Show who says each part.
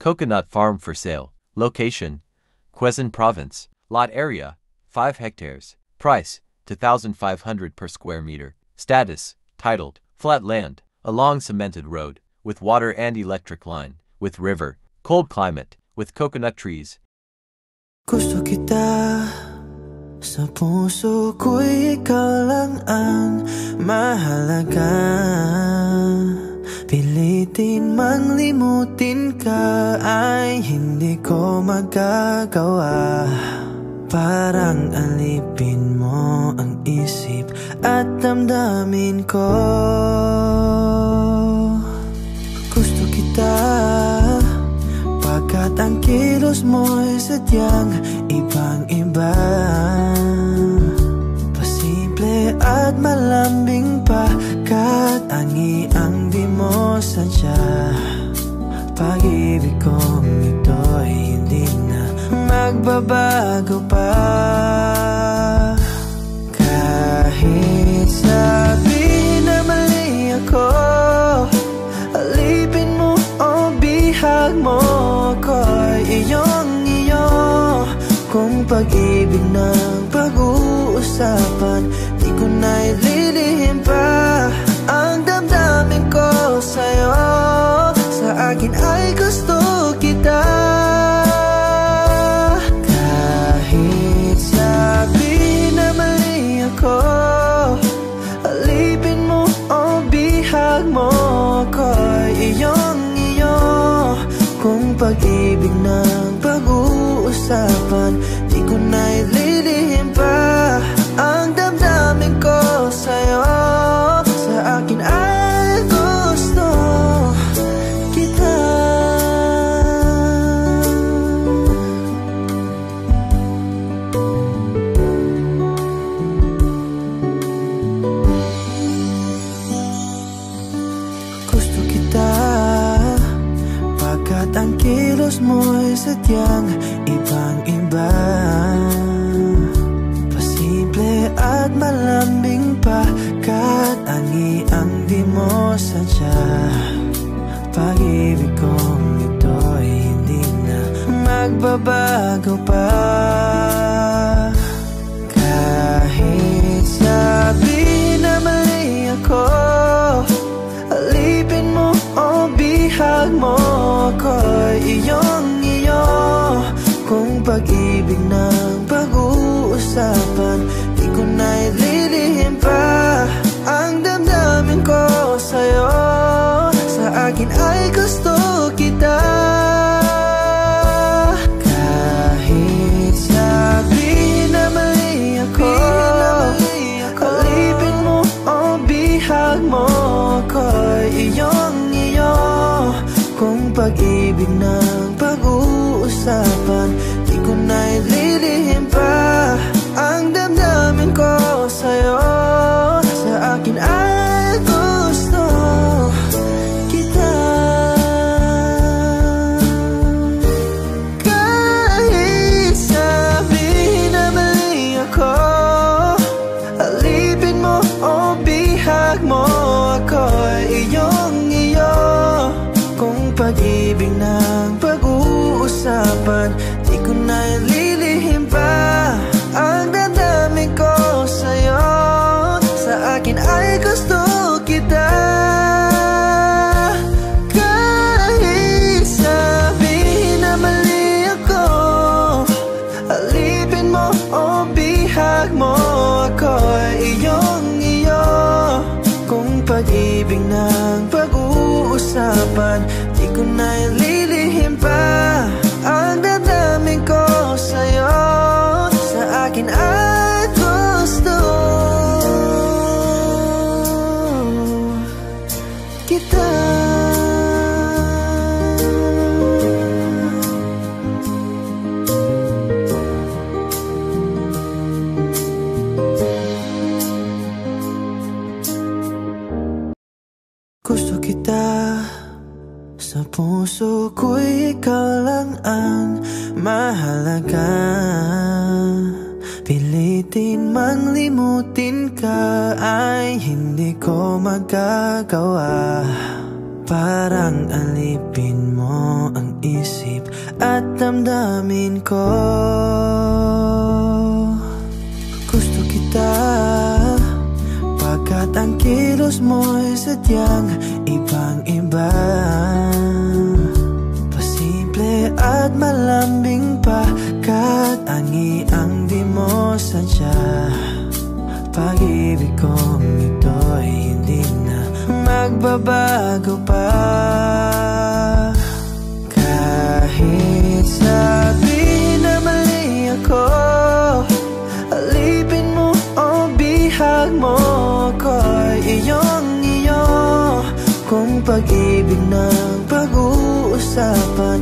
Speaker 1: Coconut farm for sale. Location: Quezon Province. Lot area: 5 hectares. Price: 2,500 per square meter. Status: titled, flat land, along cemented road, with water and electric line, with river, cold climate, with coconut trees.
Speaker 2: Gusto kita, sa puso ko'y ikaw lang ang mahalaga. Pilitin mang limutin ka ay hindi ko magagawa. Parang alipin mo ang isip at damdamin ko. Gusto kita, pagkat ang kilos mo'y sadyang ibang-iba. Pasimple at malambing pa, kat angi ang di mo sadya. Pag-ibig kong ito'y hindi na magbabago pa. Kahit sabihin na mali ako, alipin mo o bihag mo ko'y iyong-iyo. Kung pag-ibig ng pag-uusapan, di ko na ililihim pa ang damdamin ko sa'yo. Sa akin ay gusto kita. Kahit sabihin na mali ako, alipin mo o bihag mo ko'y iyong-iyo. Kung pag-ibig ng pag-uusapan, di ko na ililihim pa ang damdamin ko sa'yo. Sa akin ay gusto kita. Gusto kita, pagkat ang kilos mo'y sadyang ibang-iba. Pasimple at malambing pa, kat angi ang di mo sadya. Pag-ibig kong ito'y hindi na magbabago pa. Kahit sabihin na mali ako, alipin mo o bihag mo ko'y iyong-iyo. Kung pag-ibig ng pag-uusapan, di ko na ililihim pa ang damdamin ko sa'yo. Sa akin ay gusto kita. Kahit sabihin na mali ako, alipin mo o bihag mo ko'y iyong-iyo. Kung pag-ibig ng pag-uusapan, di ko na ililihim pa ang damdamin ko sa'yo. Sa akin ay gusto kita. Kahit sabihin na mali ako, alipin mo o bihag mo ako'y iyong-iyo. Kung pag-ibig ng pag-uusapan, di ko na ililihim pa ang damdamin ko sa'yo. Sa akin ay gusto kita. Kahit sabihin na mali ako, alipin mo o bihag mo ako'y iyong-iyo. Kung pag-ibig ng pag-uusapan, di ko na ililihim pa ang damdamin ko sa'yo. Sa akin ay gusto kita. Gusto kita, sa puso ko'y ikaw lang ang mahalaga. Pilitin mang limutin ka ay hindi ko magagawa. Parang alipin mo ang isip at damdamin ko. Gusto kita pagkat ang kilos mo'y sadyang ibang-iba. Pasimple at malambing pa, kat angi ang di mo sadya. Pag-ibig kong ito'y hindi na magbabago pa. Kahit sabihin na mali ako, alipin mo o bihag mo ko'y iyong-iyo. Kung pag-ibig ng pag-uusapan,